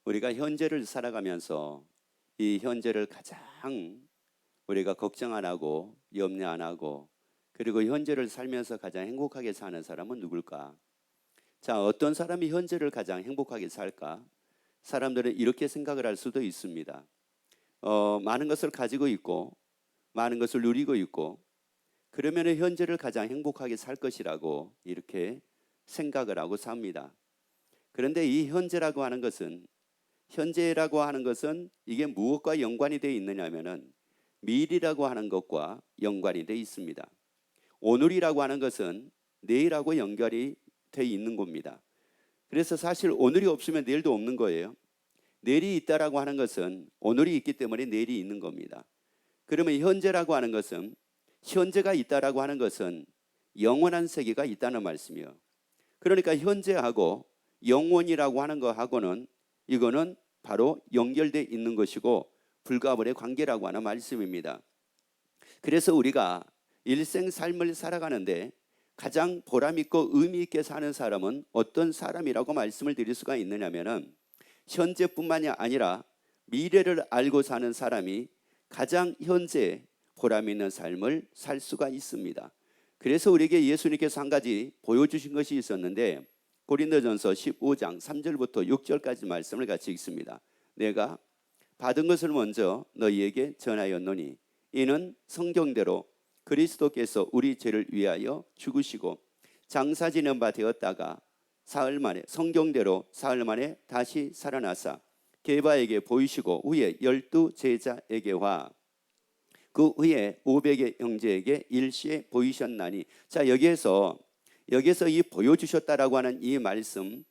우리가 현재를 살아가면서 이 현재를 가장 우리가 걱정 안 하고 염려 안 하고 그리고 현재를 살면서 가장 행복하게 사는 사람은 누굴까? 자, 어떤 사람이 현재를 가장 행복하게 살까? 사람들은 이렇게 생각을 할 수도 있습니다. 많은 것을 가지고 있고 많은 것을 누리고 있고 그러면 현재를 가장 행복하게 살 것이라고 이렇게 생각을 하고 삽니다. 그런데 이 현재라고 하는 것은 이게 무엇과 연관이 되어 있느냐면은 미래라고 하는 것과 연관이 되어 있습니다. 오늘이라고 하는 것은 내일하고 연결이 되어 있는 겁니다. 그래서 사실 오늘이 없으면 내일도 없는 거예요. 내일이 있다라고 하는 것은 오늘이 있기 때문에 내일이 있는 겁니다. 그러면 현재라고 하는 것은 현재가 있다라고 하는 것은 영원한 세계가 있다는 말씀이에요. 그러니까 현재하고 영원이라고 하는 거하고는 이거는 바로 연결되어 있는 것이고 불가분의 관계라고 하는 말씀입니다. 그래서 우리가 일생 삶을 살아가는데 가장 보람 있고 의미 있게 사는 사람은 어떤 사람이라고 말씀을 드릴 수가 있느냐면은 현재뿐만이 아니라 미래를 알고 사는 사람이 가장 현재 보람 있는 삶을 살 수가 있습니다. 그래서 우리에게 예수님께서 한 가지 보여주신 것이 있었는데 고린도전서 15장 3절부터 6절까지 말씀을 같이 읽습니다. 내가 받은 것을 먼저 너희에게 전하였노니 이는 성경대로 그리스도께서 우리 죄를 위하여 죽으시고 장사 지낸 바 되었다가 사흘 만에 성경대로 사흘 만에 다시 살아나사 게바에게 보이시고 후에 12 제자에게와 그 후에 500의 형제에게 일시에 보이셨나니. 자, 여기에서 이 보여주셨다라고 하는 이 말씀,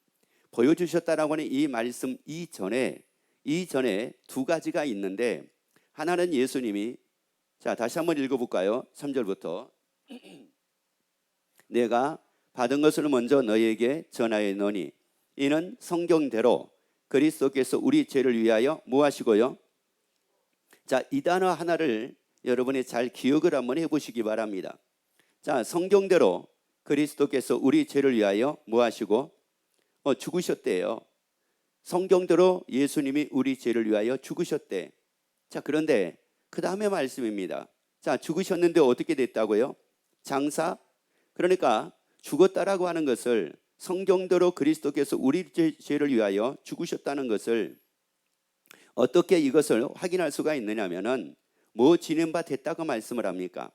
보여주셨다라고 하는 이 말씀 이전에 두 가지가 있는데 하나는 예수님이, 자 다시 한번 읽어볼까요? 3절부터 내가 받은 것을 먼저 너희에게 전하였노니 이는 성경대로 그리스도께서 우리 죄를 위하여 뭐 하시고요? 자, 이 단어 하나를 여러분이 잘 기억을 한번 해보시기 바랍니다. 자, 성경대로 그리스도께서 우리 죄를 위하여 뭐 하시고 죽으셨대요. 성경대로 예수님이 우리 죄를 위하여 죽으셨대. 자, 그런데 그 다음에 말씀입니다. 자, 죽으셨는데 어떻게 됐다고요? 장사. 그러니까 죽었다라고 하는 것을 성경대로 그리스도께서 우리 죄를 위하여 죽으셨다는 것을 어떻게 이것을 확인할 수가 있느냐면은 뭐 지낸 바 됐다고 말씀을 합니까?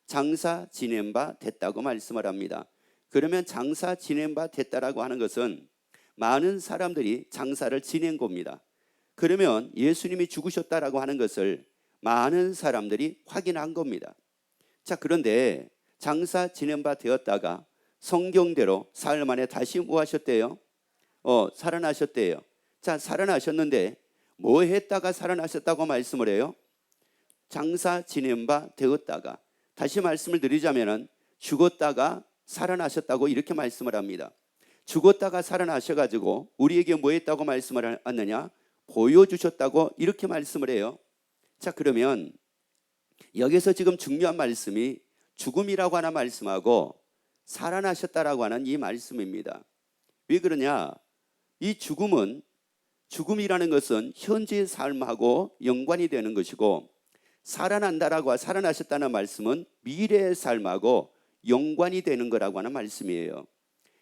장사 지낸 바 됐다고 말씀을 합니다. 그러면 장사 지낸 바 됐다라고 하는 것은 많은 사람들이 장사를 지낸 겁니다. 그러면 예수님이 죽으셨다라고 하는 것을 많은 사람들이 확인한 겁니다. 자, 그런데 장사 지낸 바 되었다가 성경대로 사흘 만에 다시 뭐 하셨대요? 살아나셨대요. 자, 살아나셨는데 뭐 했다가 살아나셨다고 말씀을 해요? 장사 지낸 바 되었다가. 다시 말씀을 드리자면은 죽었다가 살아나셨다고 이렇게 말씀을 합니다. 죽었다가 살아나셔가지고 우리에게 뭐 했다고 말씀을 하느냐? 보여주셨다고 이렇게 말씀을 해요. 자, 그러면 여기서 지금 중요한 말씀이 죽음이라고 하는 말씀하고 살아나셨다라고 하는 이 말씀입니다. 왜 그러냐? 이 죽음이라는 것은 현재의 삶하고 연관이 되는 것이고 살아난다라고 살아나셨다는 말씀은 미래의 삶하고 연관이 되는 거라고 하는 말씀이에요.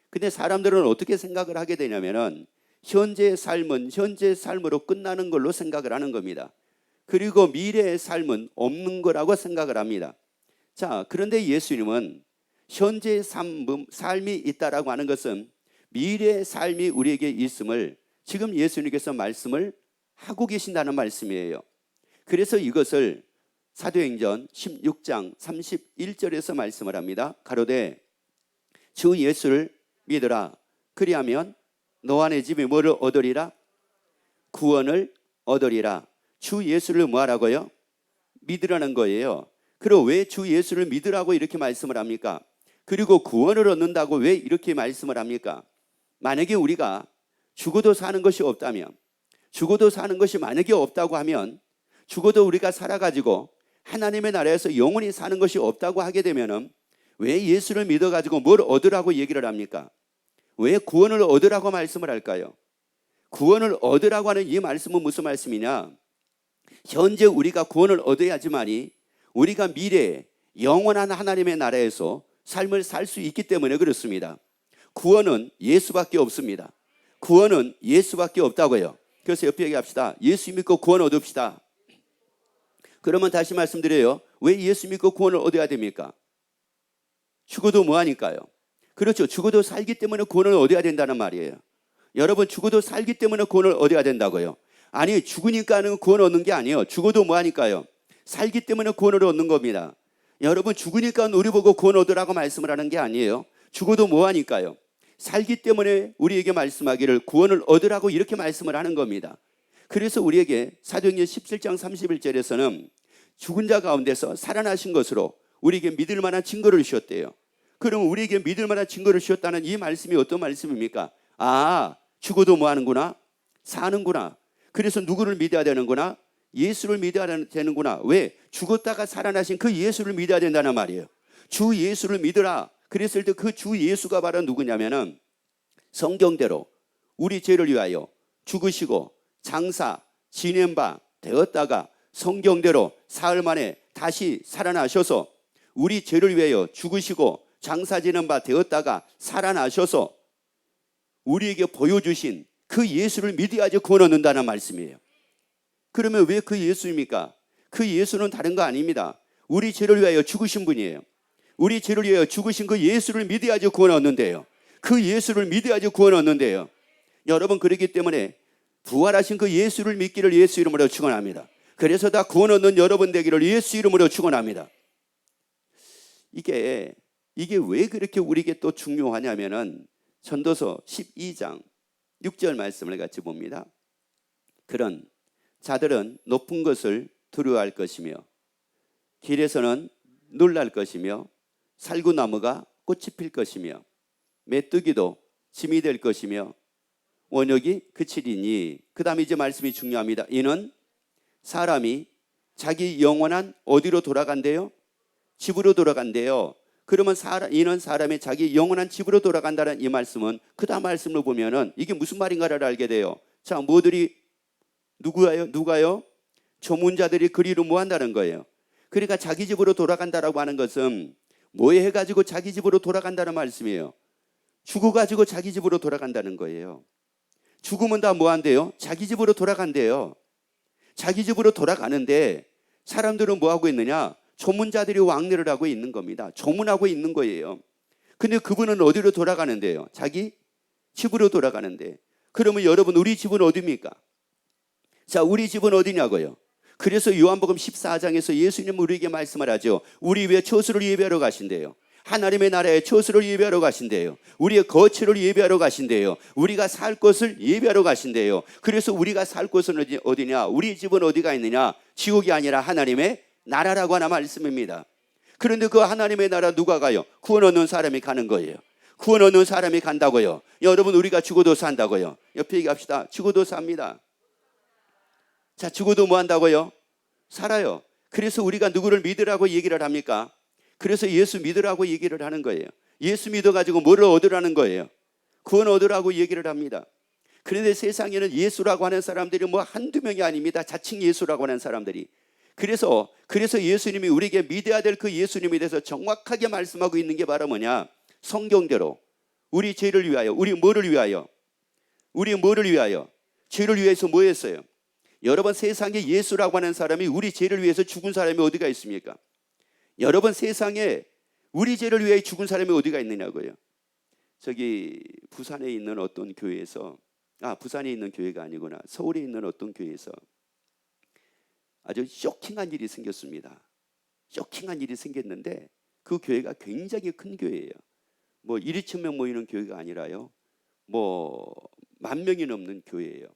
근데 사람들은 어떻게 생각을 하게 되냐면은 현재의 삶은 현재의 삶으로 끝나는 걸로 생각을 하는 겁니다. 그리고 미래의 삶은 없는 거라고 생각을 합니다. 자, 그런데 예수님은 현재의 삶이 있다라고 하는 것은 미래의 삶이 우리에게 있음을 지금 예수님께서 말씀을 하고 계신다는 말씀이에요. 그래서 이것을 사도행전 16장 31절에서 말씀을 합니다. 가로되 주 예수를 믿으라. 그리하면 너와 내 집이 뭐를 얻으리라? 구원을 얻으리라. 주 예수를 뭐 하라고요? 믿으라는 거예요. 그리고 왜 주 예수를 믿으라고 이렇게 말씀을 합니까? 그리고 구원을 얻는다고 왜 이렇게 말씀을 합니까? 만약에 우리가 죽어도 사는 것이 없다면, 죽어도 사는 것이 만약에 없다고 하면, 죽어도 우리가 살아가지고 하나님의 나라에서 영원히 사는 것이 없다고 하게 되면은 왜 예수를 믿어가지고 뭘 얻으라고 얘기를 합니까? 왜 구원을 얻으라고 말씀을 할까요? 구원을 얻으라고 하는 이 말씀은 무슨 말씀이냐? 현재 우리가 구원을 얻어야지만이 우리가 미래에 영원한 하나님의 나라에서 삶을 살 수 있기 때문에 그렇습니다. 구원은 예수밖에 없습니다. 구원은 예수밖에 없다고요. 그래서 옆에 얘기합시다. 예수 믿고 구원 얻읍시다. 그러면 다시 말씀드려요. 왜 예수 믿고 구원을 얻어야 됩니까? 죽어도 뭐하니까요? 그렇죠. 죽어도 살기 때문에 구원을 얻어야 된다는 말이에요. 여러분, 죽어도 살기 때문에 구원을 얻어야 된다고요. 아니, 죽으니까는 구원 얻는 게 아니에요. 죽어도 뭐하니까요? 살기 때문에 구원을 얻는 겁니다. 여러분, 죽으니까 우리 보고 구원 얻으라고 말씀을 하는 게 아니에요. 죽어도 뭐하니까요? 살기 때문에 우리에게 말씀하기를 구원을 얻으라고 이렇게 말씀을 하는 겁니다. 그래서 우리에게 사도행전 17장 31절에서는 죽은 자 가운데서 살아나신 것으로 우리에게 믿을 만한 증거를 주셨대요. 그럼 우리에게 믿을 만한 증거를 주셨다는 이 말씀이 어떤 말씀입니까? 아, 죽어도 뭐 하는구나? 사는구나. 그래서 누구를 믿어야 되는구나? 예수를 믿어야 되는구나. 왜? 죽었다가 살아나신 그 예수를 믿어야 된다는 말이에요. 주 예수를 믿으라. 그랬을 때 그 주 예수가 바로 누구냐면은 성경대로 우리 죄를 위하여 죽으시고 장사 지낸 바 되었다가 성경대로 사흘 만에 다시 살아나셔서 우리 죄를 위하여 죽으시고 장사 지낸 바 되었다가 살아나셔서 우리에게 보여주신 그 예수를 믿어야지 구원 얻는다는 말씀이에요. 그러면 왜 그 예수입니까? 그 예수는 다른 거 아닙니다. 우리 죄를 위하여 죽으신 분이에요. 우리 죄를 위하여 죽으신 그 예수를 믿어야지 구원 얻는데요. 그 예수를 믿어야지 구원 얻는데요. 여러분, 그렇기 때문에 부활하신 그 예수를 믿기를 예수 이름으로 축원합니다. 그래서 다 구원 얻는 여러분 되기를 예수 이름으로 축원합니다. 이게 왜 그렇게 우리에게 또 중요하냐면은 전도서 12장 6절 말씀을 같이 봅니다. 그런 자들은 높은 것을 두려워할 것이며 길에서는 놀랄 것이며 살구나무가 꽃이 필 것이며 메뚜기도 짐이 될 것이며 원역이 그치리니. 그 다음에 이제 말씀이 중요합니다. 이는 사람이 자기 영원한 어디로 돌아간대요? 집으로 돌아간대요. 그러면 이는 사람이 자기 영원한 집으로 돌아간다는 이 말씀은 그 다음 말씀을 보면은 이게 무슨 말인가를 알게 돼요. 자, 뭐들이 누가요? 조문자들이 그리로 뭐 한다는 거예요. 그러니까 자기 집으로 돌아간다라고 하는 것은 뭐 해가지고 자기 집으로 돌아간다는 말씀이에요. 죽어가지고 자기 집으로 돌아간다는 거예요. 죽으면 다 뭐 한대요? 자기 집으로 돌아간대요. 자기 집으로 돌아가는데 사람들은 뭐 하고 있느냐? 조문자들이 왕래를 하고 있는 겁니다. 조문하고 있는 거예요. 근데 그분은 어디로 돌아가는데요? 자기 집으로 돌아가는데. 그러면 여러분, 우리 집은 어디입니까? 자, 우리 집은 어디냐고요? 그래서 요한복음 14장에서 예수님은 우리에게 말씀을 하죠. 우리 위에 처소를 예배하러 가신대요. 하나님의 나라에 처소를 예배하러 가신대요. 우리의 거처를 예배하러 가신대요. 우리가 살 곳을 예배하러 가신대요. 그래서 우리가 살 곳은 어디냐? 우리 집은 어디가 있느냐? 지옥이 아니라 하나님의 나라라고 하나 말씀입니다. 그런데 그 하나님의 나라 누가 가요? 구원 얻는 사람이 가는 거예요. 구원 얻는 사람이 간다고요. 여러분, 우리가 죽어도 산다고요. 옆에 얘기합시다. 죽어도 삽니다. 자, 죽어도 뭐 한다고요? 살아요. 그래서 우리가 누구를 믿으라고 얘기를 합니까? 그래서 예수 믿으라고 얘기를 하는 거예요. 예수 믿어가지고 뭐를 얻으라는 거예요? 구원 얻으라고 얘기를 합니다. 그런데 세상에는 예수라고 하는 사람들이 뭐 한두 명이 아닙니다. 자칭 예수라고 하는 사람들이. 그래서 예수님이 우리에게 믿어야 될 그 예수님에 대해서 정확하게 말씀하고 있는 게 바로 뭐냐? 성경대로 우리 죄를 위하여, 우리 뭐를 위하여? 죄를 위해서 뭐 했어요? 여러분, 세상에 예수라고 하는 사람이 우리 죄를 위해서 죽은 사람이 어디가 있습니까? 여러분, 세상에 우리 죄를 위해 죽은 사람이 어디가 있느냐고요. 저기 부산에 있는 어떤 교회에서, 부산에 있는 교회가 아니구나, 서울에 있는 어떤 교회에서 아주 쇼킹한 일이 생겼습니다. 쇼킹한 일이 생겼는데 그 교회가 굉장히 큰 교회예요. 뭐 1, 2천 모이는 교회가 아니라요, 뭐 10,000명이 넘는 교회예요.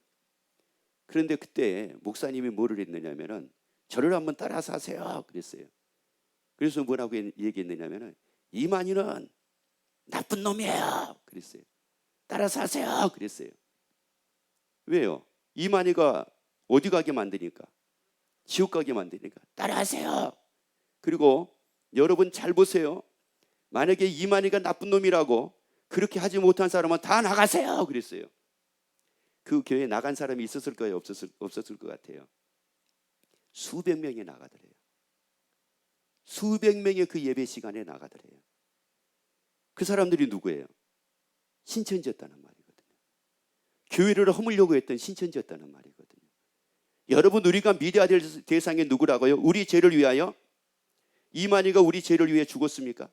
그런데 그때 목사님이 뭐를 했느냐면은 저를 한번 따라서 하세요 그랬어요. 그래서 뭐라고 얘기했느냐면은 이만희는 나쁜 놈이에요 그랬어요. 따라서 하세요 그랬어요. 왜요? 이만희가 어디 가게 만드니까? 지옥 가게 만드니까 따라하세요. 그리고 여러분 잘 보세요. 만약에 이만희가 나쁜 놈이라고 그렇게 하지 못한 사람은 다 나가세요 그랬어요. 그 교회에 나간 사람이 있었을 거예요? 없었을 것 같아요? 수백 명이 나가더래요. 수백 명의 그 예배 시간에 나가더래요. 그 사람들이 누구예요? 신천지였다는 말이거든요. 교회를 허물려고 했던 신천지였다는 말이거든요. 여러분, 우리가 믿어야 될 대상이 누구라고요? 우리 죄를 위하여? 이만희가 우리 죄를 위해 죽었습니까?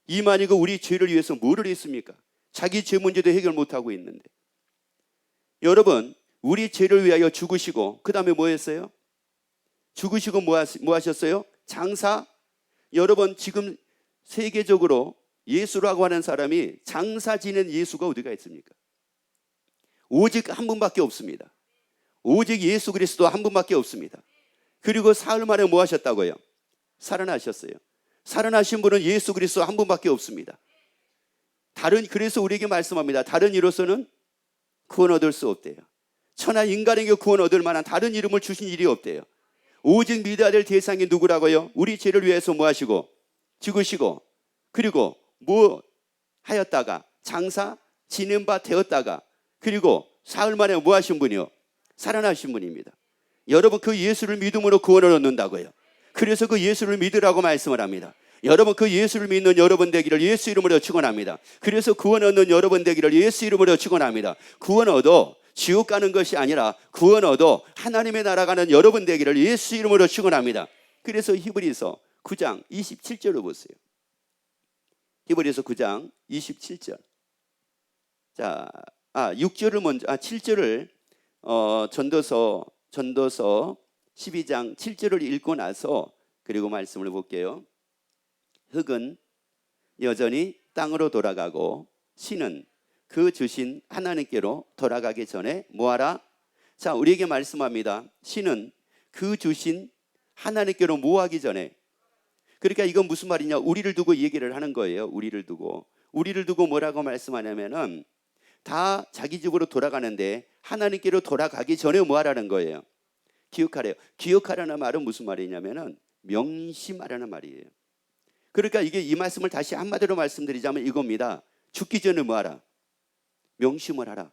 이만희가 우리 죄를 위해서 뭐를 했습니까? 자기 죄 문제도 해결 못하고 있는데. 여러분, 우리 죄를 위하여 죽으시고 그 다음에 뭐 했어요? 죽으시고 뭐 하셨어요? 장사. 여러분, 지금 세계적으로 예수라고 하는 사람이 장사 지낸 예수가 어디가 있습니까? 오직 한 분밖에 없습니다. 오직 예수 그리스도 한 분밖에 없습니다. 그리고 사흘 만에 뭐 하셨다고요? 살아나셨어요. 살아나신 분은 예수 그리스도 한 분밖에 없습니다. 그래서 우리에게 말씀합니다. 다른 이로서는 구원 얻을 수 없대요. 천하 인간에게 구원 얻을 만한 다른 이름을 주신 일이 없대요. 오직 믿어야 될 대상이 누구라고요? 우리 죄를 위해서 뭐 하시고 죽으시고 그리고 뭐 하였다가 장사 지낸 바 되었다가 그리고 사흘 만에 뭐 하신 분이요? 살아나신 분입니다. 여러분, 그 예수를 믿음으로 구원을 얻는다고요. 그래서 그 예수를 믿으라고 말씀을 합니다. 여러분, 그 예수를 믿는 여러분 되기를 예수 이름으로 축원합니다. 그래서 구원 얻는 여러분 되기를 예수 이름으로 축원합니다. 구원 얻어 지옥 가는 것이 아니라 구원 얻어 하나님의 나라 가는 여러분 되기를 예수 이름으로 축원합니다. 그래서 히브리서 9장 27절을 보세요. 히브리서 9장 27절. 자, 6절을 먼저 7절을 전도서 12장 7절을 읽고 나서 그리고 말씀을 볼게요. 흙은 여전히 땅으로 돌아가고 신은 그 주신 하나님께로 돌아가기 전에 뭐하라? 자, 우리에게 말씀합니다. 신은 그 주신 하나님께로 뭐하기 전에. 그러니까 이건 무슨 말이냐? 우리를 두고 얘기를 하는 거예요. 우리를 두고 뭐라고 말씀하냐면은 다 자기 집으로 돌아가는데 하나님께로 돌아가기 전에 뭐하라는 거예요? 기억하래요. 기억하라는 말은 무슨 말이냐면은 명심하라는 말이에요. 그러니까 이게 이 말씀을 다시 한마디로 말씀드리자면 이겁니다. 죽기 전에 뭐하라? 명심을 하라.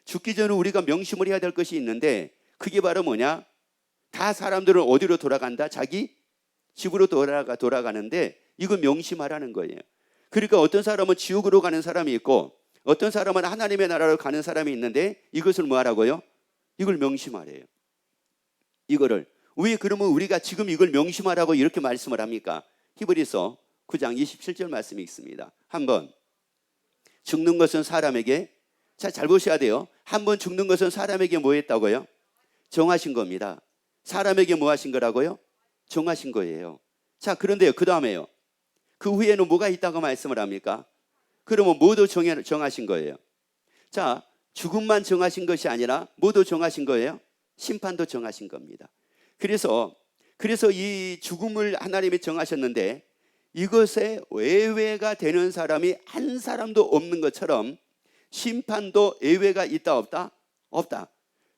죽기 전에 우리가 명심을 해야 될 것이 있는데 그게 바로 뭐냐? 다 사람들은 어디로 돌아간다? 자기 집으로 돌아가는데 이거 명심하라는 거예요. 그러니까 어떤 사람은 지옥으로 가는 사람이 있고 어떤 사람은 하나님의 나라로 가는 사람이 있는데 이것을 뭐 하라고요? 이걸 명심하래요. 이거를 왜 그러면 우리가 지금 이걸 명심하라고 이렇게 말씀을 합니까? 히브리서 9장 27절 말씀이 있습니다. 한번 죽는 것은 사람에게, 자, 잘 보셔야 돼요. 한번 죽는 것은 사람에게 뭐 했다고요? 정하신 겁니다. 사람에게 뭐 하신 거라고요? 정하신 거예요. 자, 그런데요, 그 다음에요. 그 후에는 뭐가 있다고 말씀을 합니까? 그러면 뭐도 정하신 거예요. 자, 죽음만 정하신 것이 아니라 뭐도 정하신 거예요? 심판도 정하신 겁니다. 그래서 이 죽음을 하나님이 정하셨는데 이것에 예외가 되는 사람이 한 사람도 없는 것처럼 심판도 예외가 있다 없다? 없다.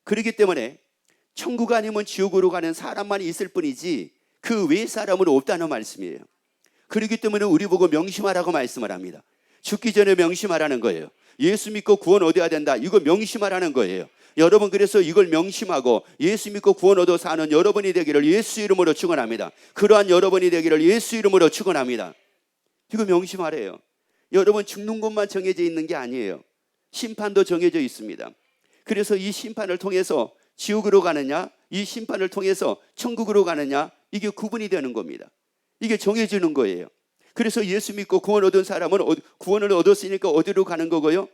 그렇기 때문에 천국 아니면 지옥으로 가는 사람만 있을 뿐이지 그 외 사람은 없다는 말씀이에요. 그렇기 때문에 우리 보고 명심하라고 말씀을 합니다. 죽기 전에 명심하라는 거예요. 예수 믿고 구원 얻어야 된다. 이거 명심하라는 거예요. 여러분, 그래서 이걸 명심하고 예수 믿고 구원 얻어 사는 여러분이 되기를 예수 이름으로 축원합니다. 그러한 여러분이 되기를 예수 이름으로 축원합니다. 이거 명심하래요. 여러분, 죽는 곳만 정해져 있는 게 아니에요. 심판도 정해져 있습니다. 그래서 이 심판을 통해서 지옥으로 가느냐, 이 심판을 통해서 천국으로 가느냐, 이게 구분이 되는 겁니다. 이게 정해지는 거예요. 그래서 예수 믿고 구원 얻은 사람은 구원을 얻었으니까 어디로 가는 거고요?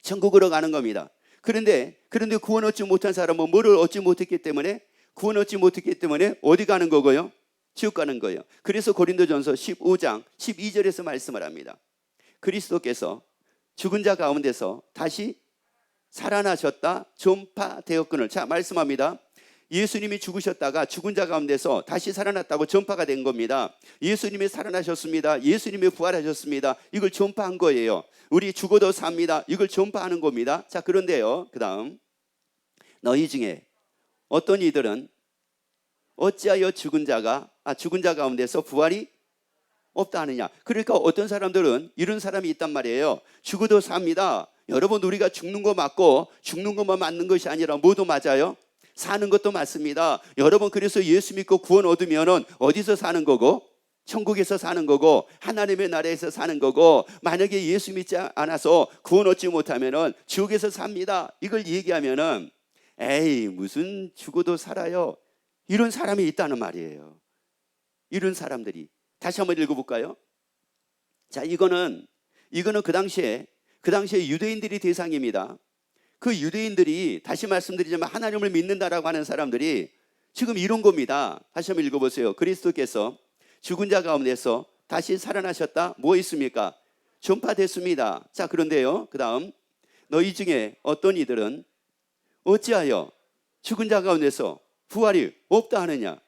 천국으로 가는 겁니다. 그런데 구원 얻지 못한 사람은 뭐를 얻지 못했기 때문에 구원 얻지 못했기 때문에 어디 가는 거고요? 지옥 가는 거예요. 그래서 고린도전서 15장 12절에서 말씀을 합니다. 그리스도께서 죽은 자 가운데서 다시 살아나셨다 전파되었거늘. 자, 말씀합니다. 예수님이 죽으셨다가 죽은 자 가운데서 다시 살아났다고 전파가 된 겁니다. 예수님이 살아나셨습니다. 예수님이 부활하셨습니다. 이걸 전파한 거예요. 우리 죽어도 삽니다. 이걸 전파하는 겁니다. 자, 그런데요, 그 다음 너희 중에 어떤 이들은 어찌하여 죽은 자 가운데서 부활이 없다 하느냐. 그러니까 어떤 사람들은 이런 사람이 있단 말이에요. 죽어도 삽니다. 여러분, 우리가 죽는 거 맞고 죽는 것만 맞는 것이 아니라 뭐도 맞아요? 사는 것도 맞습니다. 여러분, 그래서 예수 믿고 구원 얻으면 어디서 사는 거고? 천국에서 사는 거고 하나님의 나라에서 사는 거고, 만약에 예수 믿지 않아서 구원 얻지 못하면 지옥에서 삽니다. 이걸 얘기하면 에이, 무슨 죽어도 살아요, 이런 사람이 있다는 말이에요. 이런 사람들이. 다시 한번 읽어볼까요? 자, 이거는 그 당시에 유대인들이 대상입니다. 그 유대인들이, 다시 말씀드리자면 하나님을 믿는다라고 하는 사람들이 지금 이런 겁니다. 다시 한번 읽어보세요. 그리스도께서 죽은 자 가운데서 다시 살아나셨다. 뭐 있습니까? 전파됐습니다. 자, 그런데요, 그 다음, 너희 중에 어떤 이들은 어찌하여 죽은 자 가운데서 부활이 없다 하느냐.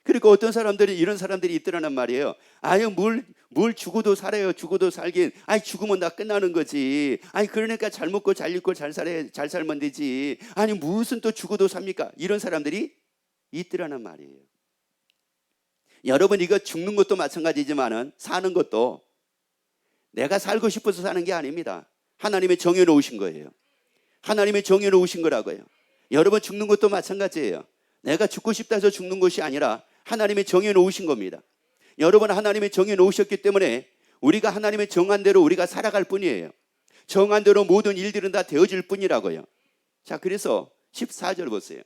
그러니까 어떤 사람들이, 이런 사람들이 있더라는 말이에요. 아유, 뭘 죽어도 살아요. 죽어도 살긴. 아니, 죽으면 다 끝나는 거지. 아니, 그러니까 잘 먹고 잘 입고 잘 살면 되지. 아니, 무슨 또 죽어도 삽니까? 이런 사람들이 있더라는 말이에요. 여러분, 이거 죽는 것도 마찬가지지만은 사는 것도 내가 살고 싶어서 사는 게 아닙니다. 하나님의 정해 놓으신 거예요. 하나님의 정해 놓으신 거라고요. 여러분, 죽는 것도 마찬가지예요. 내가 죽고 싶다 해서 죽는 것이 아니라 하나님의 정해 놓으신 겁니다. 여러분, 하나님의 정해 놓으셨기 때문에 우리가 하나님의 정한 대로 우리가 살아갈 뿐이에요. 정한 대로 모든 일들은 다 되어질 뿐이라고요. 자, 그래서 14절 보세요.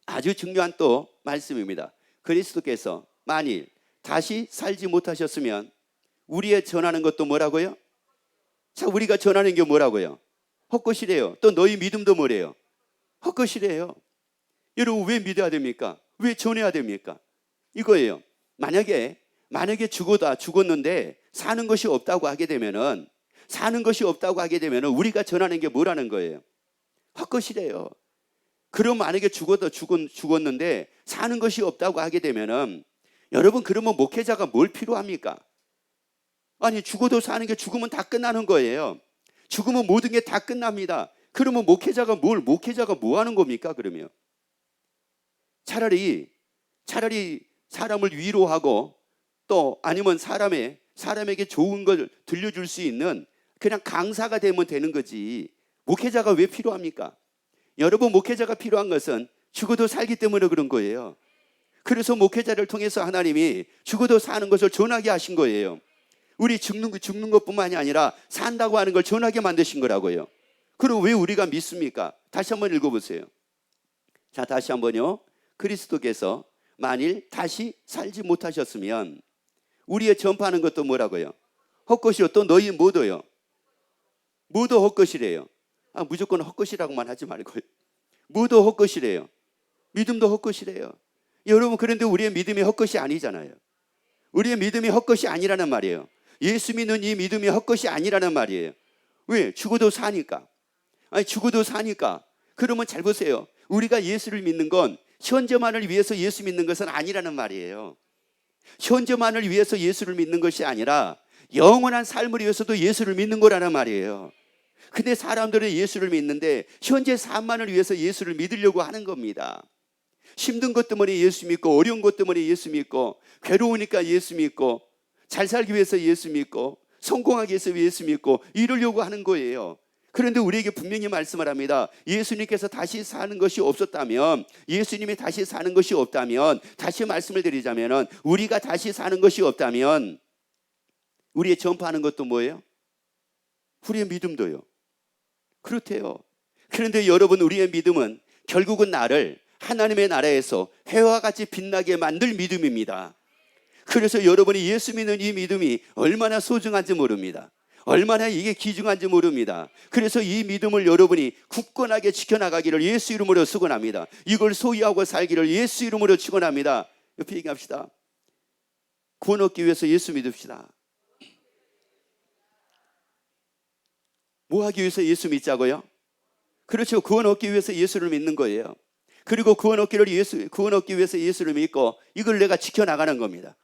아주 중요한 또 말씀입니다. 그리스도께서 만일 다시 살지 못하셨으면 우리의 전하는 것도 뭐라고요? 자, 우리가 전하는 게 뭐라고요? 헛것이래요. 또 너희 믿음도 뭐래요? 헛것이래요. 여러분, 왜 믿어야 됩니까? 왜 전해야 됩니까? 이거예요. 만약에 죽었는데 사는 것이 없다고 하게 되면은 우리가 전하는 게 뭐라는 거예요? 헛것이래요. 그럼 만약에 죽었는데 사는 것이 없다고 하게 되면은, 여러분, 그러면 목회자가 뭘 필요합니까? 아니, 죽어도 사는 게, 죽으면 다 끝나는 거예요. 죽으면 모든 게 다 끝납니다. 그러면 목회자가 뭐 하는 겁니까? 그러면 차라리 사람을 위로하고, 또 아니면 사람에게 좋은 걸 들려줄 수 있는 그냥 강사가 되면 되는 거지. 목회자가 왜 필요합니까? 여러분, 목회자가 필요한 것은 죽어도 살기 때문에 그런 거예요. 그래서 목회자를 통해서 하나님이 죽어도 사는 것을 전하게 하신 거예요. 우리 죽는 것뿐만이 아니라 산다고 하는 걸 전하게 만드신 거라고요. 그럼 왜 우리가 믿습니까? 다시 한번 읽어보세요. 자, 다시 한번요. 그리스도께서 만일 다시 살지 못하셨으면 우리의 전파하는 것도 뭐라고요? 헛것이요. 또 너희 모두 헛것이래요. 무조건 헛것이라고만 하지 말고요. 모두 헛것이래요. 믿음도 헛것이래요. 여러분, 그런데 우리의 믿음이 헛것이 아니잖아요. 우리의 믿음이 헛것이 아니라는 말이에요. 예수 믿는 이 믿음이 헛것이 아니라는 말이에요. 왜? 죽어도 사니까. 죽어도 사니까. 그러면 잘 보세요. 우리가 예수를 믿는 건 현재만을 위해서 예수 믿는 것은 아니라는 말이에요. 현재만을 위해서 예수를 믿는 것이 아니라 영원한 삶을 위해서도 예수를 믿는 거라는 말이에요. 근데 사람들은 예수를 믿는데 현재 삶만을 위해서 예수를 믿으려고 하는 겁니다. 힘든 것 때문에 예수 믿고, 어려운 것 때문에 예수 믿고, 괴로우니까 예수 믿고, 잘 살기 위해서 예수 믿고, 성공하기 위해서 예수 믿고, 이러려고 하는 거예요. 그런데 우리에게 분명히 말씀을 합니다. 예수님께서 다시 사는 것이 없었다면, 예수님이 다시 사는 것이 없다면, 다시 말씀을 드리자면, 우리가 다시 사는 것이 없다면 우리의 전파하는 것도 뭐예요? 우리의 믿음도요. 그렇대요. 그런데 여러분, 우리의 믿음은 결국은 나를 하나님의 나라에서 해와 같이 빛나게 만들 믿음입니다. 그래서 여러분이 예수 믿는 이 믿음이 얼마나 소중한지 모릅니다. 얼마나 이게 귀중한지 모릅니다. 그래서 이 믿음을 여러분이 굳건하게 지켜나가기를 예수 이름으로 축원합니다. 이걸 소유하고 살기를 예수 이름으로 축원합니다. 옆에 얘기합시다. 구원 얻기 위해서 예수 믿읍시다. 뭐 하기 위해서 예수 믿자고요? 그렇죠. 구원 얻기 위해서 예수를 믿는 거예요. 그리고 구원 얻기 위해서 예수를 믿고 이걸 내가 지켜나가는 겁니다.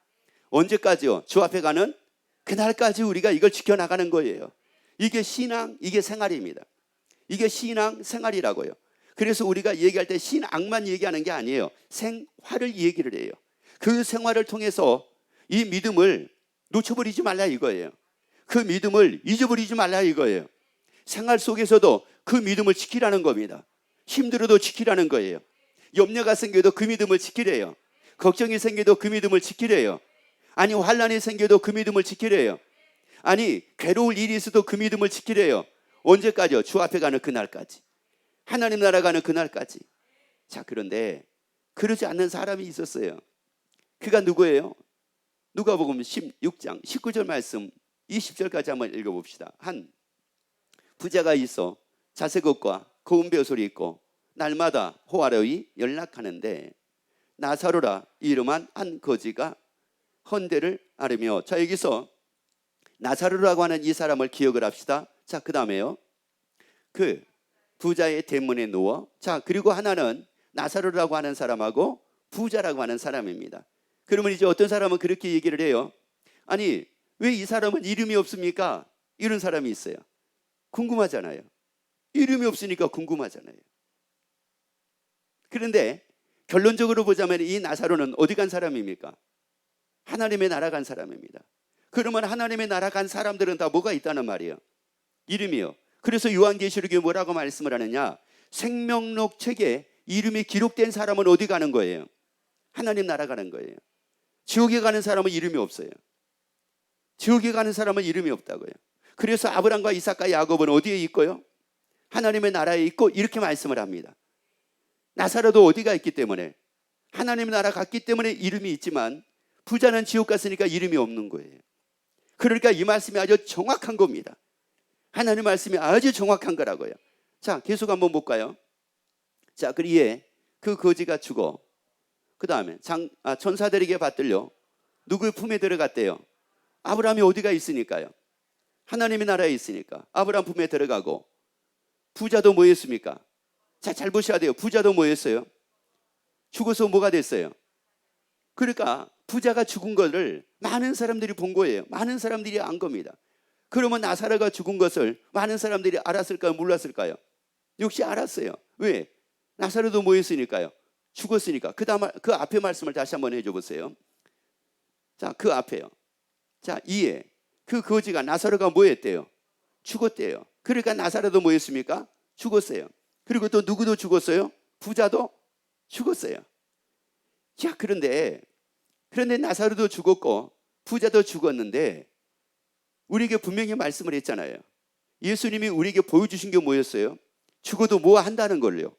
언제까지요? 주 앞에 가는 그날까지 우리가 이걸 지켜나가는 거예요. 이게 신앙, 이게 생활입니다. 이게 신앙 생활이라고요. 그래서 우리가 얘기할 때 신앙만 얘기하는 게 아니에요. 생활을 얘기를 해요. 그 생활을 통해서 이 믿음을 놓쳐버리지 말라 이거예요. 그 믿음을 잊어버리지 말라 이거예요. 생활 속에서도 그 믿음을 지키라는 겁니다. 힘들어도 지키라는 거예요. 염려가 생겨도 그 믿음을 지키래요. 걱정이 생겨도 그 믿음을 지키래요. 아니 환난이 생겨도 그 믿음을 지키래요. 아니 괴로울 일이 있어도 그 믿음을 지키래요. 언제까지요? 주 앞에 가는 그날까지. 하나님 나라 가는 그날까지. 자, 그런데 그러지 않는 사람이 있었어요. 그가 누구예요? 누가복음 16장 19절 말씀 20절까지 한번 읽어봅시다. 한 부자가 있어 자색옷과 고운 벼슬이 있고 날마다 호화로이 연락하는데 나사로라 이름한 한 거지가 헌대를 앓으며, 자 여기서 나사로라고 하는 이 사람을 기억을 합시다. 자, 그 다음에요, 그 부자의 대문에 누워, 자 그리고 하나는 나사로라고 하는 사람하고 부자라고 하는 사람입니다. 그러면 이제 어떤 사람은 그렇게 얘기를 해요. 아니 왜 이 사람은 이름이 없습니까? 이런 사람이 있어요. 궁금하잖아요. 이름이 없으니까 궁금하잖아요. 그런데 결론적으로 보자면 이 나사로는 어디 간 사람입니까? 하나님의 나라 간 사람입니다. 그러면 하나님의 나라 간 사람들은 다 뭐가 있다는 말이에요? 이름이요. 그래서 요한계시록에 뭐라고 말씀을 하느냐? 생명록 책에 이름이 기록된 사람은 어디 가는 거예요? 하나님 나라 가는 거예요. 지옥에 가는 사람은 이름이 없어요. 지옥에 가는 사람은 이름이 없다고요. 그래서 아브라함과 이삭과 야곱은 어디에 있고요? 하나님의 나라에 있고, 이렇게 말씀을 합니다. 나사로도 어디가 있기 때문에, 하나님의 나라 갔기 때문에 이름이 있지만 부자는 지옥 갔으니까 이름이 없는 거예요. 그러니까 이 말씀이 아주 정확한 겁니다. 하나님 말씀이 아주 정확한 거라고요. 자, 계속 한번 볼까요? 자, 그리에 그 거지가 죽어 그 다음에 천사들에게 받들려 누구의 품에 들어갔대요? 아브라함이 어디가 있으니까요? 하나님의 나라에 있으니까 아브라함 품에 들어가고, 부자도 뭐 했습니까? 자, 잘 보셔야 돼요. 부자도 뭐 했어요? 죽어서 뭐가 됐어요? 그러니까 부자가 죽은 것을 많은 사람들이 본 거예요. 많은 사람들이 안 겁니다. 그러면 나사로가 죽은 것을 많은 사람들이 알았을까요? 몰랐을까요? 역시 알았어요. 왜? 나사로도 뭐 했으니까요? 죽었으니까. 그 앞에 말씀을 다시 한번 해줘 보세요. 자, 그 앞에요. 자, 2에 그 거지가 나사로가 뭐 했대요? 죽었대요. 그러니까 나사로도 뭐 했습니까? 죽었어요. 그리고 또 누구도 죽었어요? 부자도 죽었어요. 자, 그런데 나사로도 죽었고 부자도 죽었는데 우리에게 분명히 말씀을 했잖아요. 예수님이 우리에게 보여주신 게 뭐였어요? 죽어도 뭐 한다는 걸요?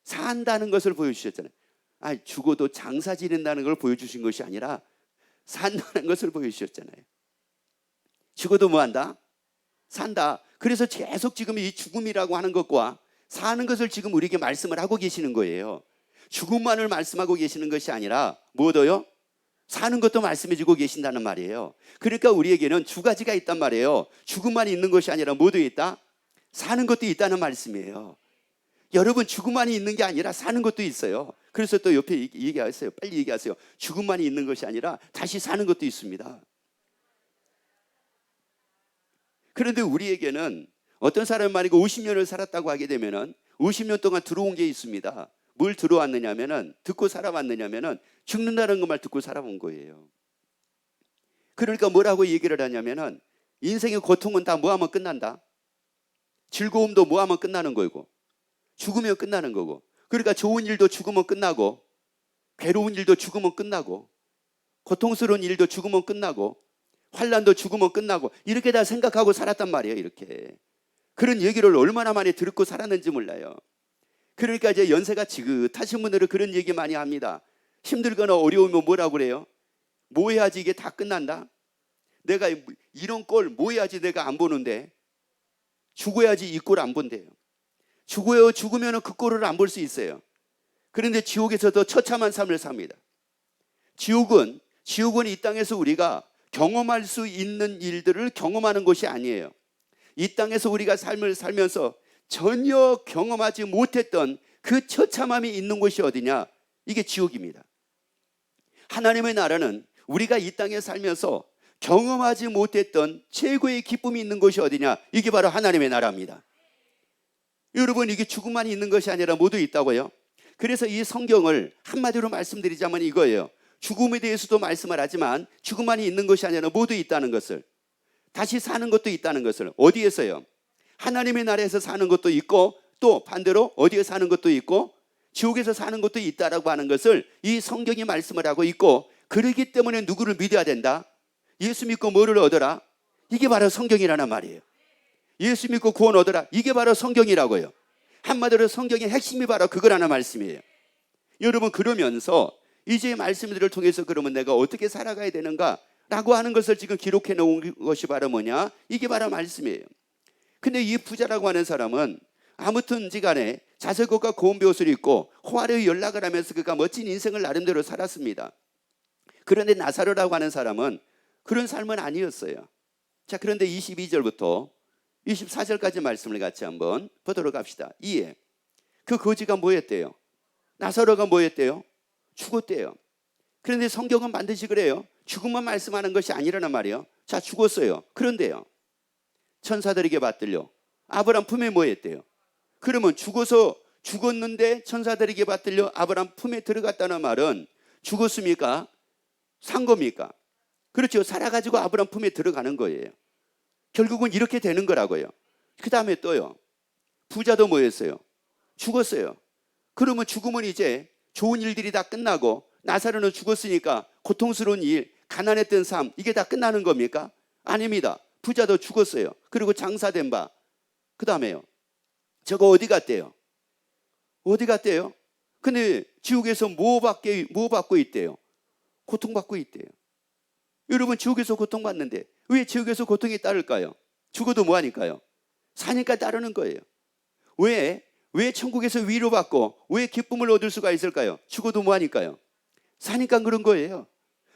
산다는 것을 보여주셨잖아요. 아니, 죽어도 장사 지낸다는 걸 보여주신 것이 아니라 산다는 것을 보여주셨잖아요. 죽어도 뭐 한다? 산다. 그래서 계속 지금 이 죽음이라고 하는 것과 사는 것을 지금 우리에게 말씀을 하고 계시는 거예요. 죽음만을 말씀하고 계시는 것이 아니라 뭐더요? 사는 것도 말씀해 주고 계신다는 말이에요. 그러니까 우리에게는 두 가지가 있단 말이에요. 죽음만 있는 것이 아니라 뭐도 있다? 사는 것도 있다는 말씀이에요. 여러분, 죽음만이 있는 게 아니라 사는 것도 있어요. 그래서 또 옆에 얘기하세요. 빨리 얘기하세요. 죽음만이 있는 것이 아니라 다시 사는 것도 있습니다. 그런데 우리에게는 어떤 사람이 만약에 50년을 살았다고 하게 되면은 50년 동안 들어온 게 있습니다. 뭘 들어왔느냐면은, 듣고 살아왔느냐면은 죽는다는 것만 듣고 살아온 거예요. 그러니까 뭐라고 얘기를 하냐면은 인생의 고통은 다 뭐하면 끝난다. 즐거움도 뭐하면 끝나는 거고, 죽으면 끝나는 거고. 그러니까 좋은 일도 죽으면 끝나고, 괴로운 일도 죽으면 끝나고, 고통스러운 일도 죽으면 끝나고, 환난도 죽으면 끝나고, 이렇게 다 생각하고 살았단 말이에요. 이렇게 그런 얘기를 얼마나 많이 듣고 살았는지 몰라요. 그러니까 이제 연세가 지긋하신 분들은 그런 얘기 많이 합니다. 힘들거나 어려우면 뭐라고 그래요? 뭐 해야지 이게 다 끝난다? 내가 이런 꼴 뭐 해야지 내가 안 보는데? 죽어야지 이 꼴 안 본대요. 죽으면 그 꼴을 안 볼 수 있어요. 그런데 지옥에서도 처참한 삶을 삽니다. 지옥은 이 땅에서 우리가 경험할 수 있는 일들을 경험하는 것이 아니에요. 이 땅에서 우리가 삶을 살면서 전혀 경험하지 못했던 그 처참함이 있는 곳이 어디냐? 이게 지옥입니다. 하나님의 나라는 우리가 이 땅에 살면서 경험하지 못했던 최고의 기쁨이 있는 곳이 어디냐? 이게 바로 하나님의 나라입니다. 여러분, 이게 죽음만 있는 것이 아니라 모두 있다고요. 그래서 이 성경을 한마디로 말씀드리자면 이거예요. 죽음에 대해서도 말씀을 하지만 죽음만이 있는 것이 아니라 모두 있다는 것을, 다시 사는 것도 있다는 것을, 어디에서요? 하나님의 나라에서 사는 것도 있고 또 반대로 어디에 사는 것도 있고 지옥에서 사는 것도 있다라고 하는 것을 이 성경이 말씀을 하고 있고, 그러기 때문에 누구를 믿어야 된다? 예수 믿고 뭐를 얻어라? 이게 바로 성경이라는 말이에요. 예수 믿고 구원 얻어라. 이게 바로 성경이라고요. 한마디로 성경의 핵심이 바로 그거라는 말씀이에요. 여러분, 그러면서 이제 말씀들을 통해서 그러면 내가 어떻게 살아가야 되는가 라고 하는 것을 지금 기록해 놓은 것이 바로 뭐냐? 이게 바로 말씀이에요. 근데 이 부자라고 하는 사람은 아무튼지 간에 자색옷과 고운 베옷을 입고 호화로이 연락을 하면서 그가 멋진 인생을 나름대로 살았습니다. 그런데 나사로라고 하는 사람은 그런 삶은 아니었어요. 자, 그런데 22절부터 24절까지 말씀을 같이 한번 보도록 합시다. 이에 그 거지가 뭐였대요? 나사로가 뭐였대요? 죽었대요. 그런데 성경은 반드시 그래요. 죽음만 말씀하는 것이 아니라는 말이에요. 자, 죽었어요. 그런데요, 천사들에게 받들려 아브람 품에 뭐였대요? 그러면 죽었는데 천사들에게 받들려 아브람 품에 들어갔다는 말은 죽었습니까? 산 겁니까? 그렇죠. 살아가지고 아브람 품에 들어가는 거예요. 결국은 이렇게 되는 거라고요. 그 다음에 또요, 부자도 뭐였어요? 죽었어요. 그러면 죽으면 이제 좋은 일들이 다 끝나고 나사로는 죽었으니까 고통스러운 일, 가난했던 삶, 이게 다 끝나는 겁니까? 아닙니다. 부자도 죽었어요. 그리고 장사된 바, 그 다음에요, 저거 어디 갔대요? 어디 갔대요? 근데 지옥에서 뭐 받고 있대요? 고통받고 있대요. 여러분, 지옥에서 고통받는데 왜 지옥에서 고통이 따를까요? 죽어도 뭐하니까요? 사니까 따르는 거예요. 왜 천국에서 위로받고 왜 기쁨을 얻을 수가 있을까요? 죽어도 뭐하니까요? 사니까 그런 거예요.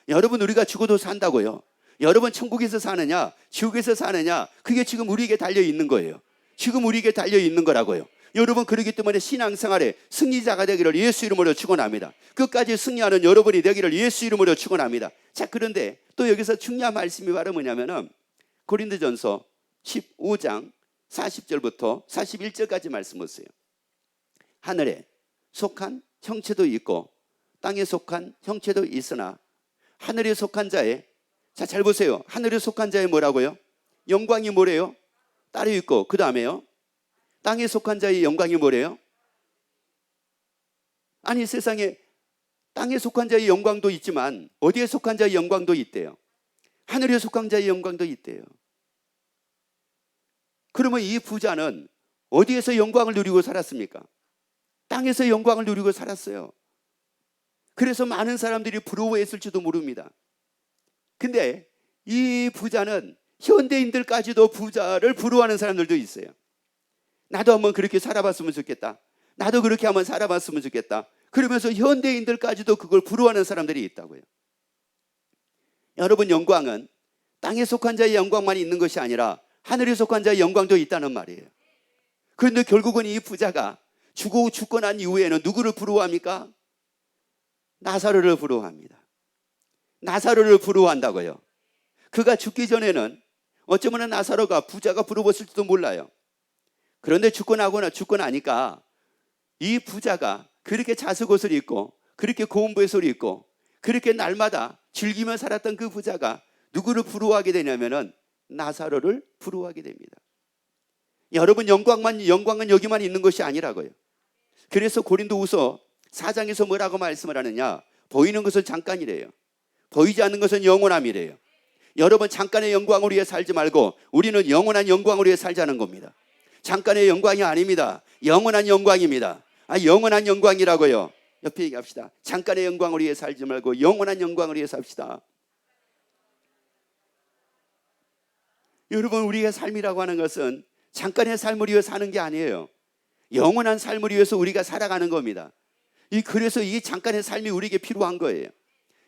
여러분, 우리가 죽어도 산다고요. 여러분, 천국에서 사느냐 지옥에서 사느냐, 그게 지금 우리에게 달려있는 거예요. 지금 우리에게 달려있는 거라고요. 여러분, 그렇기 때문에 신앙생활에 승리자가 되기를 예수 이름으로 축원합니다. 끝까지 승리하는 여러분이 되기를 예수 이름으로 축원합니다. 자, 그런데 또 여기서 중요한 말씀이 바로 뭐냐면은 고린도전서 15장 40절부터 41절까지 말씀 보세요. 하늘에 속한 형체도 있고 땅에 속한 형체도 있으나 하늘에 속한 자의, 자, 잘 보세요. 하늘에 속한 자의 뭐라고요? 영광이 뭐래요? 따로 있고, 그 다음에요, 땅에 속한 자의 영광이 뭐래요? 아니, 세상에 땅에 속한 자의 영광도 있지만 어디에 속한 자의 영광도 있대요? 하늘에 속한 자의 영광도 있대요. 그러면 이 부자는 어디에서 영광을 누리고 살았습니까? 땅에서 영광을 누리고 살았어요. 그래서 많은 사람들이 부러워했을지도 모릅니다. 근데 이 부자는 현대인들까지도 부자를 부러워하는 사람들도 있어요. 나도 한번 그렇게 살아봤으면 좋겠다. 나도 그렇게 한번 살아봤으면 좋겠다. 그러면서 현대인들까지도 그걸 부러워하는 사람들이 있다고요. 여러분, 영광은 땅에 속한 자의 영광만 있는 것이 아니라 하늘에 속한 자의 영광도 있다는 말이에요. 그런데 결국은 이 부자가 죽고 난 이후에는 누구를 부러워합니까? 나사로를 부러워합니다. 나사로를 부러워한다고요. 그가 죽기 전에는 어쩌면 나사로가 부자가 부러웠을지도 몰라요. 그런데 죽고 나니까 이 부자가 그렇게 자색옷을 입고 그렇게 고운 베옷을 입고 그렇게 날마다 즐기며 살았던 그 부자가 누구를 부러워하게 되냐면은 나사로를 부러워하게 됩니다. 여러분, 영광은 여기만 있는 것이 아니라고요. 그래서 고린도후서 4장에서 뭐라고 말씀을 하느냐? 보이는 것은 잠깐이래요. 보이지 않는 것은 영원함이래요. 여러분, 잠깐의 영광을 위해 살지 말고 우리는 영원한 영광을 위해 살자는 겁니다. 잠깐의 영광이 아닙니다. 영원한 영광입니다. 영원한 영광이라고요. 옆에 얘기합시다. 잠깐의 영광을 위해 살지 말고 영원한 영광을 위해 삽시다. 여러분, 우리의 삶이라고 하는 것은 잠깐의 삶을 위해 사는 게 아니에요. 영원한 삶을 위해서 우리가 살아가는 겁니다. 그래서 이 잠깐의 삶이 우리에게 필요한 거예요.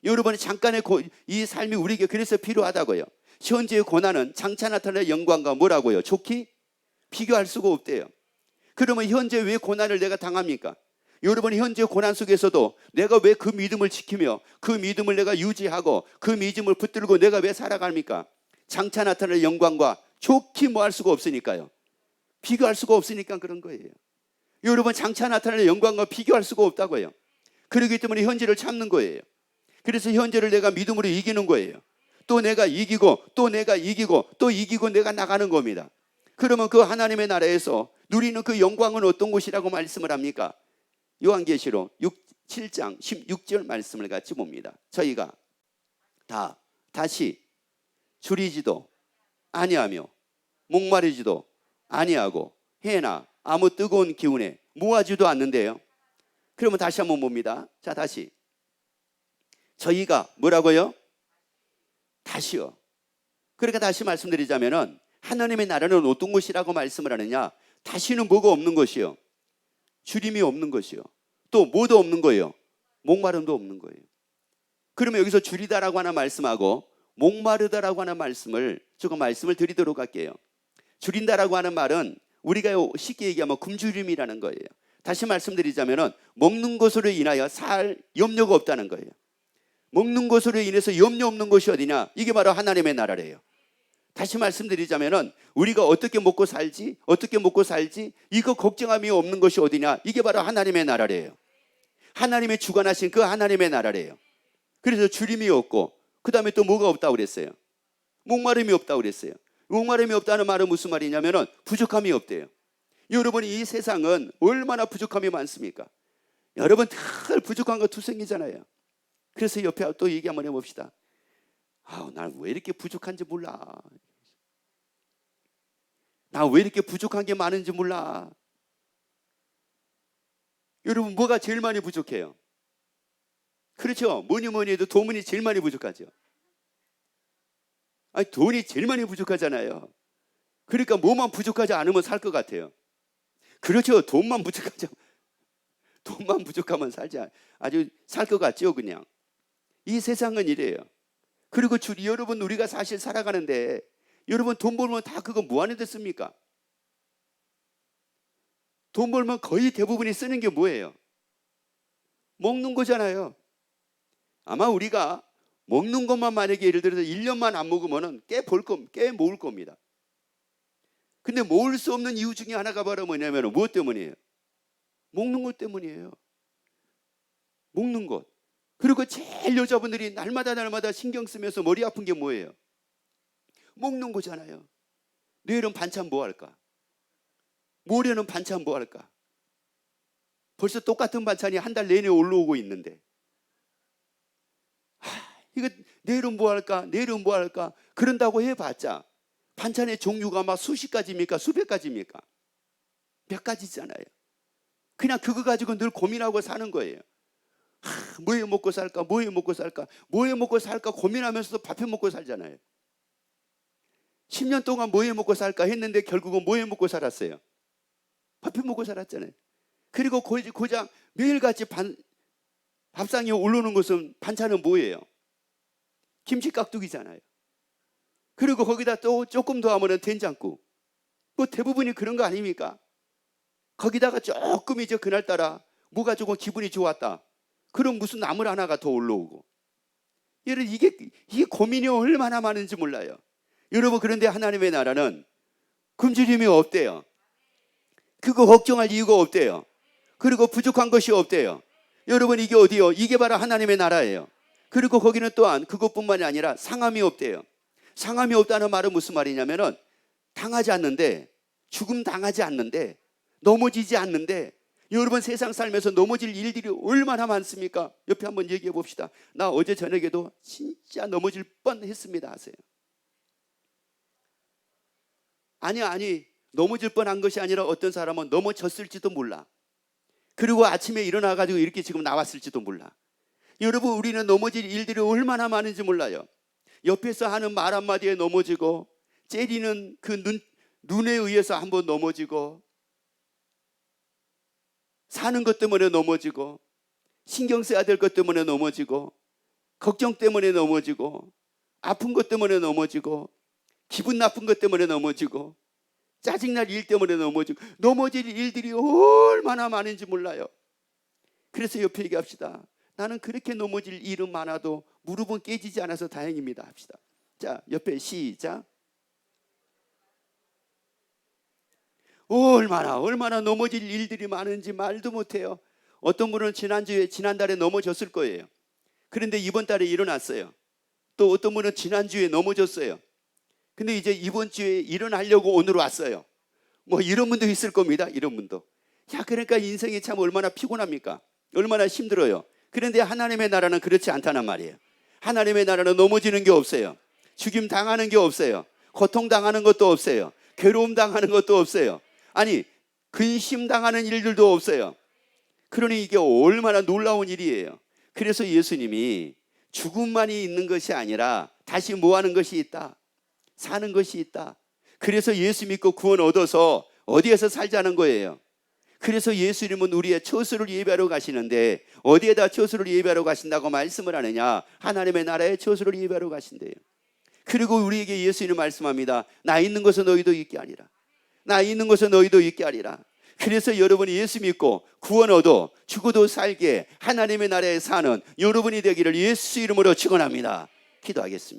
여러분, 잠깐의 이 삶이 우리에게 그래서 필요하다고요. 현재의 고난은 장차 나타날 영광과 뭐라고요? 좋기 비교할 수가 없대요. 그러면 현재 왜 고난을 내가 당합니까? 여러분, 현재 고난 속에서도 내가 왜 그 믿음을 지키며 그 믿음을 내가 유지하고 그 믿음을 붙들고 내가 왜 살아갑니까? 장차 나타날 영광과 좋기 뭐 할 수가 없으니까요. 비교할 수가 없으니까 그런 거예요. 여러분, 장차 나타날 영광과 비교할 수가 없다고요. 그렇기 때문에 현재를 참는 거예요. 그래서 현재를 내가 믿음으로 이기는 거예요. 또 내가 이기고 또 내가 이기고 또 이기고 내가 나가는 겁니다. 그러면 그 하나님의 나라에서 누리는 그 영광은 어떤 것이라고 말씀을 합니까? 요한계시록 7장 16절 말씀을 같이 봅니다. 저희가 다시 줄이지도 아니하며 목마르지도 아니하고 해나 아무 뜨거운 기운에 무하지도 않는데요. 그러면 다시 한번 봅니다. 자, 다시 저희가 뭐라고요? 다시요. 그러니까 다시 말씀드리자면은 하나님의 나라는 어떤 것이라고 말씀을 하느냐? 다시는 뭐가 없는 것이요? 주림이 없는 것이요. 또 뭐도 없는 거예요? 목마름도 없는 거예요. 그러면 여기서 줄이다라고 하는 말씀하고 목마르다라고 하는 말씀을 조금 말씀을 드리도록 할게요. 줄인다라고 하는 말은 우리가 쉽게 얘기하면 굶주림이라는 거예요. 다시 말씀드리자면은 먹는 것으로 인하여 살 염려가 없다는 거예요. 먹는 것으로 인해서 염려 없는 것이 어디냐? 이게 바로 하나님의 나라래요. 다시 말씀드리자면은 우리가 어떻게 먹고 살지 이거 걱정함이 없는 것이 어디냐? 이게 바로 하나님의 나라래요. 하나님의 주관하신 그 하나님의 나라래요. 그래서 주림이 없고 그 다음에 또 뭐가 없다고 그랬어요? 목마름이 없다고 그랬어요. 목마름이 없다는 말은 무슨 말이냐면은 부족함이 없대요. 여러분, 이 세상은 얼마나 부족함이 많습니까? 여러분 늘 부족한 거 투성이잖아요. 그래서 옆에 또 얘기 한번 해봅시다. 난 왜 이렇게 부족한지 몰라. 나 왜 이렇게 부족한 게 많은지 몰라. 여러분, 뭐가 제일 많이 부족해요? 그렇죠. 뭐니 해도 돈이 제일 많이 부족하죠. 돈이 제일 많이 부족하잖아요. 그러니까 뭐만 부족하지 않으면 살 것 같아요. 그렇죠. 돈만 부족하면 살지 아주 살 것 같죠. 그냥 이 세상은 이래요. 그리고 여러분, 우리가 사실 살아가는데 여러분, 돈 벌면 다 그거 뭐 하는 데 씁니까? 돈 벌면 거의 대부분이 쓰는 게 뭐예요? 먹는 거잖아요. 아마 우리가 먹는 것만 만약에 예를 들어서 1년만 안 먹으면 꽤 모을 겁니다. 근데 모을 수 없는 이유 중에 하나가 바로 뭐냐면 무엇 때문이에요? 먹는 것 때문이에요. 먹는 것. 그리고 제일 여자분들이 날마다 신경 쓰면서 머리 아픈 게 뭐예요? 먹는 거잖아요. 내일은 반찬 뭐 할까? 모레는 반찬 뭐 할까? 벌써 똑같은 반찬이 한 달 내내 올라오고 있는데 이거 내일은 뭐 할까? 내일은 뭐 할까? 그런다고 해봤자 반찬의 종류가 막 수십 가지입니까? 수백 가지입니까? 몇 가지잖아요. 그냥 그거 가지고 늘 고민하고 사는 거예요. 뭐해 먹고 살까? 뭐해 먹고 살까? 뭐해 먹고 살까? 고민하면서도 밥해 먹고 살잖아요. 10년 동안 뭐해 먹고 살까 했는데 결국은 뭐해 먹고 살았어요? 밥해 먹고 살았잖아요. 그리고 고작 매일같이 밥상에 올라오는 것은 반찬은 뭐예요? 김치 깍두기잖아요. 그리고 거기다 또 조금 더 하면 된장국. 뭐 대부분이 그런 거 아닙니까? 거기다가 조금 이제 그날따라 뭐가 조금 기분이 좋았다. 그럼 무슨 나물 하나가 더 올라오고. 여러분, 이게 고민이 얼마나 많은지 몰라요. 여러분, 그런데 하나님의 나라는 굶주림이 없대요. 그거 걱정할 이유가 없대요. 그리고 부족한 것이 없대요. 여러분, 이게 어디요? 이게 바로 하나님의 나라예요. 그리고 거기는 또한 그것뿐만이 아니라 상함이 없대요. 상함이 없다는 말은 무슨 말이냐면은 당하지 않는데, 죽음 당하지 않는데, 넘어지지 않는데, 여러분 세상 살면서 넘어질 일들이 얼마나 많습니까? 옆에 한번 얘기해 봅시다. 나 어제 저녁에도 진짜 넘어질 뻔했습니다 하세요. 아니 넘어질 뻔한 것이 아니라 어떤 사람은 넘어졌을지도 몰라. 그리고 아침에 일어나가지고 이렇게 지금 나왔을지도 몰라. 여러분, 우리는 넘어질 일들이 얼마나 많은지 몰라요. 옆에서 하는 말 한마디에 넘어지고, 째리는 그 눈에 의해서 한번 넘어지고, 사는 것 때문에 넘어지고, 신경 써야 될 것 때문에 넘어지고, 걱정 때문에 넘어지고, 아픈 것 때문에 넘어지고, 기분 나쁜 것 때문에 넘어지고, 짜증날 일 때문에 넘어지고, 넘어질 일들이 얼마나 많은지 몰라요. 그래서 옆에 얘기합시다. 나는 그렇게 넘어질 일은 많아도 무릎은 깨지지 않아서 다행입니다 합시다. 자, 옆에 시작. 얼마나 넘어질 일들이 많은지 말도 못해요. 어떤 분은 지난달에 넘어졌을 거예요. 그런데 이번 달에 일어났어요. 또 어떤 분은 지난주에 넘어졌어요. 근데 이제 이번 주에 일어나려고 오늘 왔어요. 뭐 이런 분도 있을 겁니다. 이런 분도. 야, 그러니까 인생이 참 얼마나 피곤합니까? 얼마나 힘들어요. 그런데 하나님의 나라는 그렇지 않다는 말이에요. 하나님의 나라는 넘어지는 게 없어요. 죽임 당하는 게 없어요. 고통 당하는 것도 없어요. 괴로움 당하는 것도 없어요. 아니, 근심 당하는 일들도 없어요. 그러니 이게 얼마나 놀라운 일이에요. 그래서 예수님이 죽음만이 있는 것이 아니라 다시 뭐 하는 것이 있다? 사는 것이 있다. 그래서 예수 믿고 구원 얻어서 어디에서 살자는 거예요. 그래서 예수님은 우리의 처소를 예배하러 가시는데 어디에다 처소를 예배하러 가신다고 말씀을 하느냐? 하나님의 나라의 처소를 예배하러 가신대요. 그리고 우리에게 예수님은 말씀합니다. 나 있는 곳에 너희도 있게 하리라. 나 있는 곳에 너희도 있게 하리라. 그래서 여러분이 예수 믿고 구원 얻어 죽어도 살게 하나님의 나라에 사는 여러분이 되기를 예수 이름으로 축원합니다. 기도하겠습니다.